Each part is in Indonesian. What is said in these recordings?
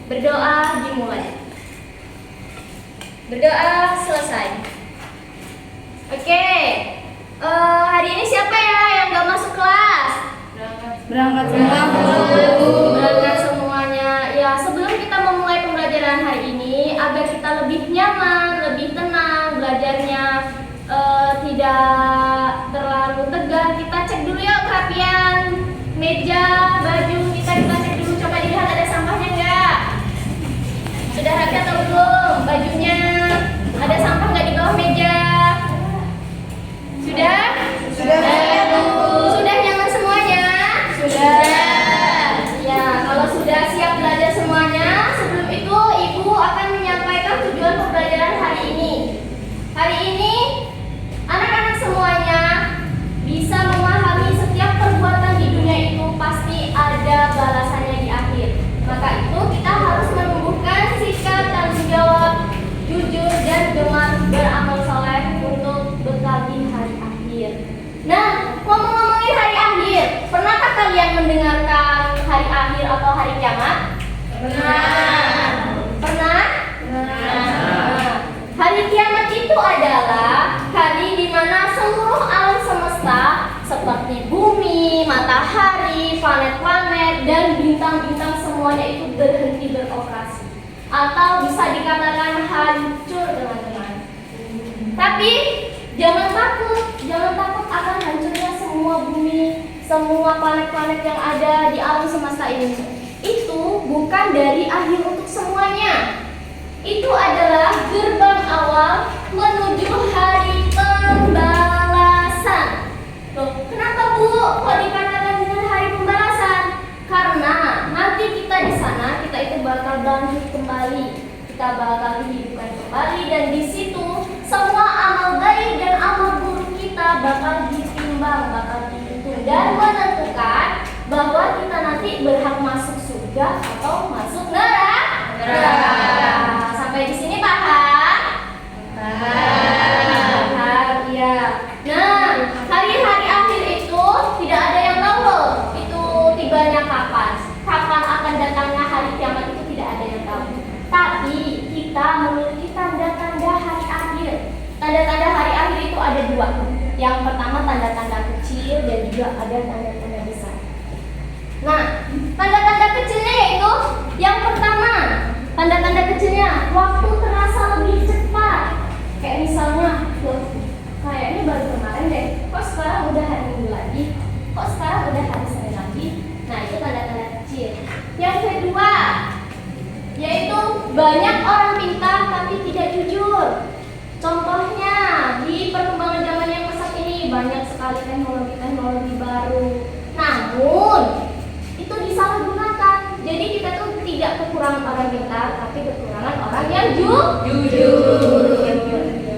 Berdoa dimulai. Berdoa selesai. Oke. Hari ini siapa ya yang gak masuk kelas? Berangkat semua. Berangkat semuanya. Ya, sebelum kita memulai pembelajaran hari ini, agar kita lebih nyaman, lebih tenang belajarnya, tidak terlalu tegang, kita cek dulu ya kerapian meja, baju kita cek dulu. Coba dilihat ada sampahnya enggak? Sudah rapi atau belum bajunya? Ada sampah nggak di bawah meja? Sudah? Sudah. Sudah nyaman semuanya? Sudah. Ya, kalau sudah siap belajar semuanya, sebelum itu Ibu akan menyampaikan tujuan pembelajaran hari ini. Hari ini anak-anak semuanya bisa memahami setiap perbuatan di dunia itu pasti ada balasannya di akhir. Maka itu kita harus menumbuhkan sikap tanggung jawab, jujur dan gemar beramal soleh untuk bekal di hari akhir. Nah, ngomong-ngomongin hari akhir, pernahkah kalian mendengarkan hari akhir atau hari kiamat? Pernah. Pernah? Pernah. Hari kiamat itu adalah hari di mana seluruh alam semesta seperti bumi, matahari, planet-planet, dan bintang-bintang semuanya itu berhenti beroperasi, atau bisa dikatakan hancur teman-teman. Tapi jangan takut akan hancurnya semua bumi, semua planet-planet yang ada di alam semesta ini. Itu bukan dari akhir untuk semuanya. Itu adalah gerbang awal menuju hari pembalasan. Loh, kenapa Bu kok dikatakan dengan hari pembalasan? Karena nanti kita di sana kita itu bakal bangkit kembali, kita bakal dihidupkan kembali, dan di situ semua amal baik dan amal buruk kita bakal ditimbang, bakal dihitung dan menentukan bahwa kita nanti berhak masuk surga atau masuk neraka. Sampai di sini paham? Paham, ya. Nah, hari-hari akhir itu tidak ada yang tahu loh, itu tibanya kapan. Kapan akan datangnya hari kiamat itu tidak ada yang tahu. Tapi kita memiliki tanda-tanda hari akhir. Tanda-tanda hari akhir itu ada dua. Yang pertama tanda-tanda kecil dan juga ada tanda-tanda besar. Nah, tanda-tanda kecilnya yaitu yang pertama, tanda-tanda kecilnya waktu terasa lebih cepat. Kayak misalnya, loh, kayaknya baru kemarin deh, kok sekarang udah hari Minggu lagi, kok sekarang udah hari Senin lagi. Nah, itu tanda-tanda kecil. Yang kedua, yaitu banyak orang pintar tapi tidak jujur. Contohnya di perkembangan zaman yang pesat ini banyak sekali teknologi baru. Namun itu disalahgunakan. Jadi kita tuh tidak kekurangan orang pintar, tapi kekurangan orang yang jujur.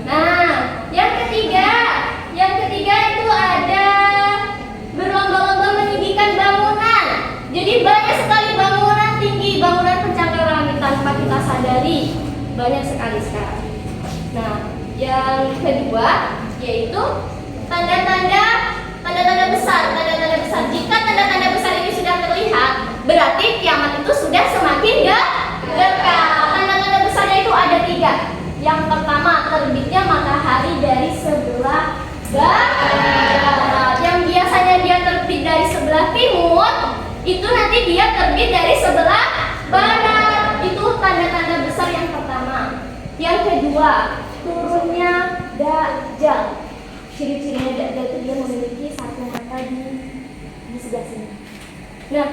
Nah, yang ketiga itu ada berlomba-lomba meninggikan bangunan. Jadi banyak sekali bangunan tinggi, bangunan pencakar langit tanpa kita sadari, banyak sekali sekarang. Nah, yang kedua yaitu tanda-tanda besar. Jika tanda-tanda besar ini sudah terlihat, berarti kiamat itu sudah semakin dekat. Tanda-tanda besarnya itu ada 3. Yang pertama, terbitnya matahari dari sebelah barat. Yang biasanya dia terbit dari sebelah timur, itu nanti dia terbit dari sebelah barat. Itu tanda-tanda besar yang pertama. Yang kedua, turunnya Dajjal. Ciri-cirinya Dajjal itu dia memiliki satu mata di sebelah sini. Nah,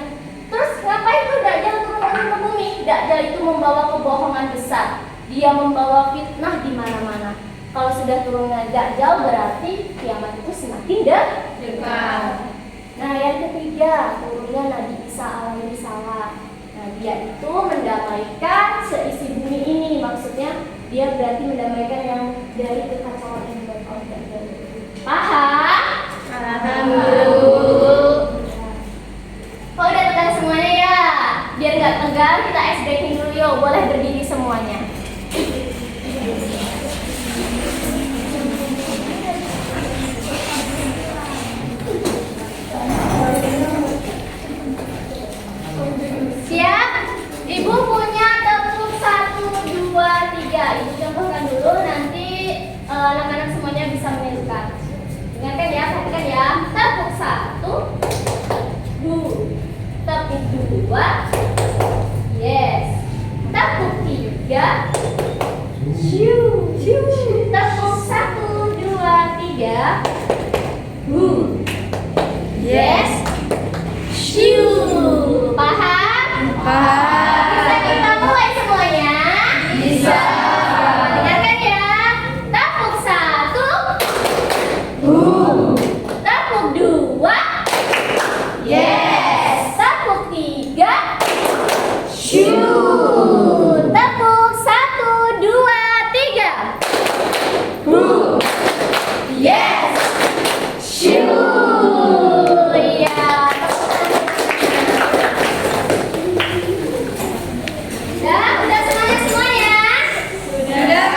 terus ngapain tuh Dajjal turun ke bumi? Dajjal itu membawa kebohongan besar. Dia membawa fitnah di mana-mana. Kalau sudah turunnya Dajjal berarti kiamat itu semakin dekat. Nah, yang ketiga, turunnya Nabi Isa alaihi salam. Nah, dia itu mendamaikan seisi bumi ini. Maksudnya dia berarti mendamaikan yang dari kekacauan yang dibuat oleh Dajjal. Paham? Paham. Kalau udah tegang semuanya ya, biar nggak tegang kita ice breaking dulu yuk. Boleh berdiri semuanya. Siap? Ibu punya Yes. Shoo. Paham? Paham. Bisa kita mulai semuanya? Bisa. Dengarkan ya. Tepuk 1. Tepuk 2. Yes. Tepuk 3. Shoo. Tepuk 1, 2, 3. Yes. Shoo. Iya. Udah semuanya? Sudah.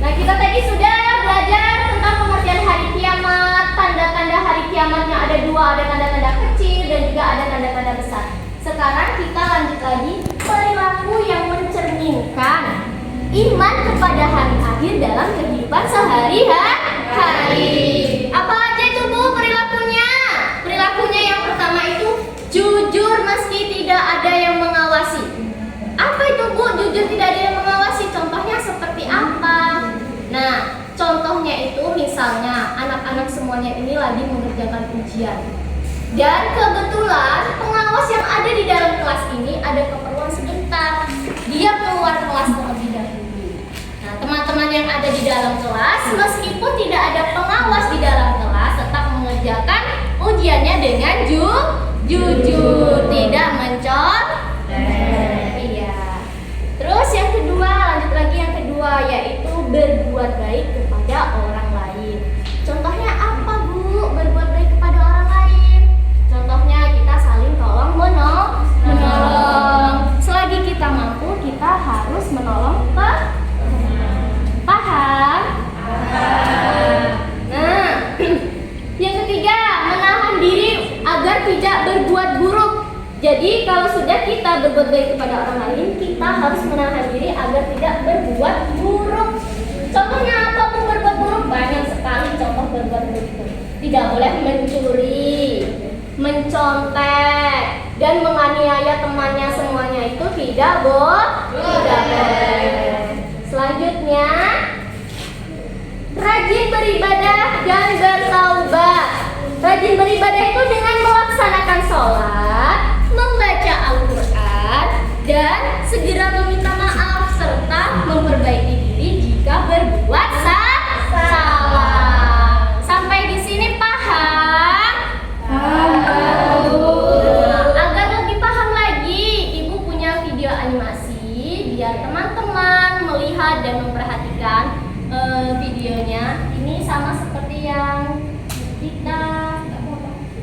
Nah, kita tadi sudah belajar tentang pengertian hari kiamat, tanda-tanda hari kiamatnya ada 2, ada tanda-tanda kecil dan juga ada tanda-tanda besar. Sekarang kita lanjut lagi perilaku yang mencerminkan iman kepada hari akhir dalam kehidupan sehari-hari. Apa aja itu Bu perilakunya? Perilakunya yang pertama itu jujur meski tidak ada yang mengawasi. Apa itu Bu? Jujur tidak ada yang mengawasi. Contohnya seperti apa? Nah, contohnya itu misalnya anak-anak semuanya ini lagi mengerjakan ujian. Dan kebetulan pengawas yang ada di dalam kelas ini ada keperluan sebentar. Dia keluar kelas terlebih dahulu. Nah, teman-teman yang ada di dalam kelas meskipun tidak ada pengawas di dalam kelas tetap mengerjakan ujiannya dengan jujur, tidak mencontek. Iya. Terus yang kedua, lanjut lagi yang kedua yaitu berbuat baik kepada orang lain. Contohnya apa Bu? Berbuat baik kepada orang lain. Contohnya kita saling tolong menolong. Selagi kita mampu, kita harus menolong ke paham? Nah, yang ketiga, menahan diri agar tidak berbuat buruk. Jadi kalau sudah kita berbuat baik kepada orang lain, kita harus menahan diri agar tidak berbuat buruk. Contohnya apa Bu berbuat buruk? Banyak sekali contoh berbuat buruk itu. Tidak boleh mencuri, mencontek, dan menganiaya temannya semuanya itu tidak boleh. Selanjutnya, rajin beribadah dan bertaubat. Rajin beribadah itu dengan melaksanakan sholat, membaca Al-Quran, dan segera meminta maaf serta memperbaiki diri jika berbuat salah. Sampai di sini paham? Agar lebih paham lagi, Ibu punya video animasi biar teman-teman melihat dan memperhatikan videonya. Ini sama seperti yang kita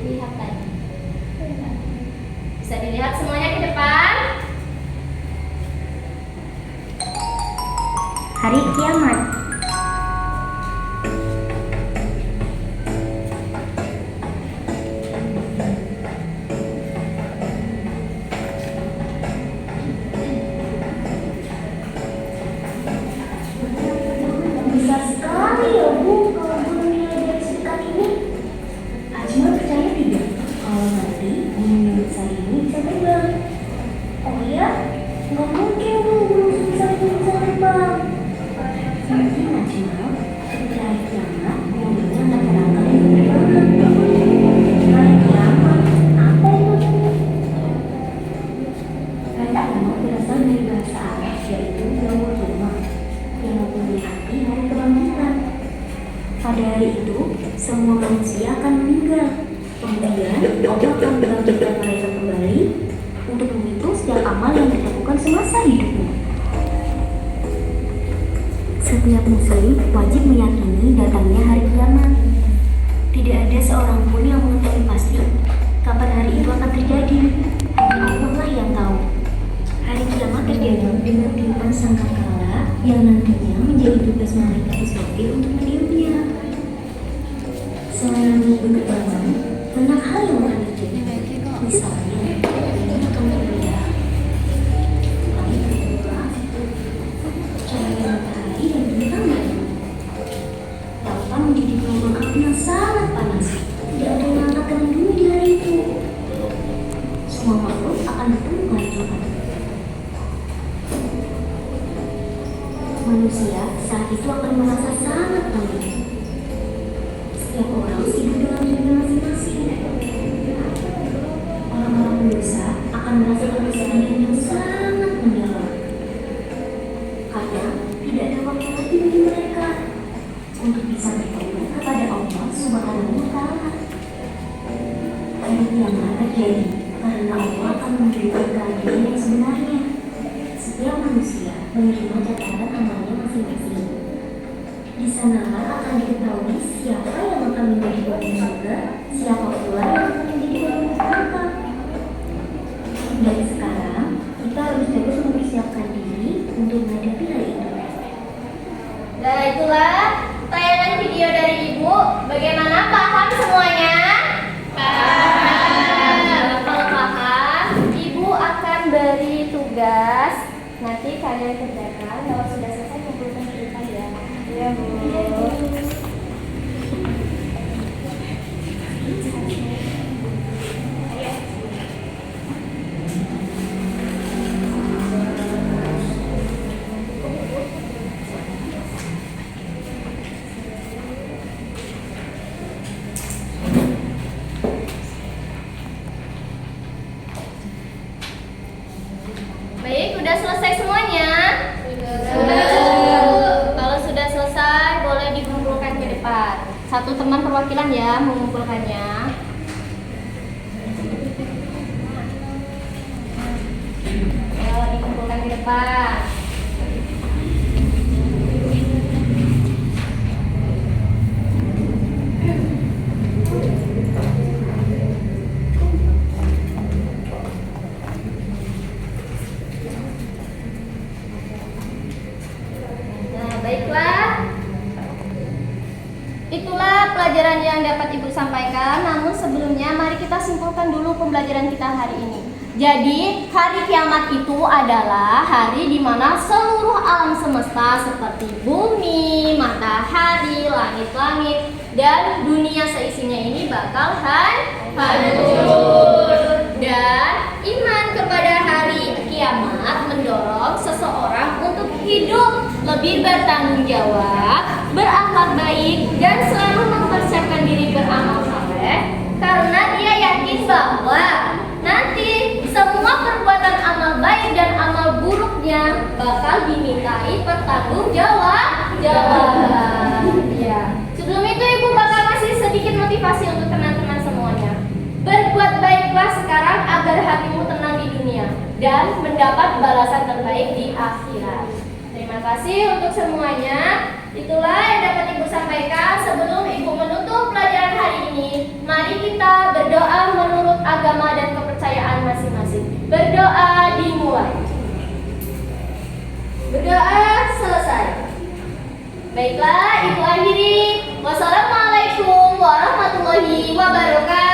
lihat tadi. Bisa dilihat semuanya ke depan. Hari kiamat. Besar sekali ya Bu kalau gunungnya dari sedekat ini. Ajma percaya tidak kalau nanti gunung besar ini bisa terbang? Oh iya? Nggak mungkin Bu gunung sebesar ini bisa terbang. Mungkin Ajma ketika hari kiamat gunung ini akan terangkat dan berterbang. Hari kiamat apa itu? Hari kiamat berasal dari bahasa Arab yaitu yaumul qiyamah yang mempunyai arti hari kebangkitan. Pada hari itu, semua manusia akan meninggal. Kemudian, Allah akan membangkitkan mereka kembali untuk menghitung setiap amal yang dilakukan semasa hidupnya. Setiap muslim wajib meyakini datangnya hari kiamat. Tidak ada seorang pun yang mengetahui pasti kapan hari itu akan terjadi. Hanya Allah lah yang tahu. Hari kiamat terjadi dengan tiupan sangkakala yang nantinya menjadi tugas malaikat Israfil untuk meniupnya. Selain berketahuan tentang hal yang akan terjadi, misalnya ini akan berubah, langit berubah, cahaya matahari dan bintang berubah, lautan menjadi gelombang api yang sangat panas. Tidak ada yang angkat dengan bumi di hari itu. Semua makhluk akan bertemu hari Jumat. Manusia saat itu akan merasa sangat panik. Setiap orang sibuk dengan dunia masing-masing. hari kiamat terjadi karena Allah akan memberikan keadilan yang sebenarnya. Setiap manusia menerima catatan amalnya masing-masing. Di sanalah akan diketahui siapa yang akan menjadi penghuni surga, siapa pula yang akan menjadi penghuni neraka. Dari sekarang, kita harus terus mempersiapkan diri untuk menghadapi hari itu. Nah, itulah tayangan video dari Ibu. Bagaimana, paham semuanya? Paham. Kalau paham, Ibu akan beri tugas. Nanti kalian kerjakan. Kalau sudah selesai, kumpulkan cerita ya. Iya, Bu. Baik, udah selesai semuanya? Sudah. Kalau sudah selesai, boleh dikumpulkan ke depan. Satu teman perwakilan ya mengumpulkannya. Ayo dikumpulkan ke depan. Baiklah, itulah pelajaran yang dapat Ibu sampaikan. Namun sebelumnya mari kita simpulkan dulu pembelajaran kita hari ini. Jadi hari kiamat itu adalah hari di mana seluruh alam semesta seperti bumi, matahari, langit-langit, dan dunia seisinya ini bakal hancur. Dan iman kepada hari kiamat mendorong seseorang untuk hidup lebih bertanggung jawab, berakhlak baik, dan selalu mempersiapkan diri beramal saleh karena dia yakin bahwa nanti semua perbuatan amal baik dan amal buruknya bakal dimintai pertanggungjawaban. Ya. Sebelum itu Ibu bakal kasih sedikit motivasi untuk teman-teman semuanya. Berbuat baiklah sekarang agar hatimu tenang di dunia dan mendapat balasan terbaik di akhirat. Terima kasih untuk semuanya. Itulah yang dapat Ibu sampaikan. Sebelum Ibu menutup pelajaran hari ini, mari kita berdoa menurut agama dan kepercayaan masing-masing. Berdoa dimulai. Berdoa selesai. Baiklah, Ibu akhiri. Wassalamualaikum warahmatullahi wabarakatuh.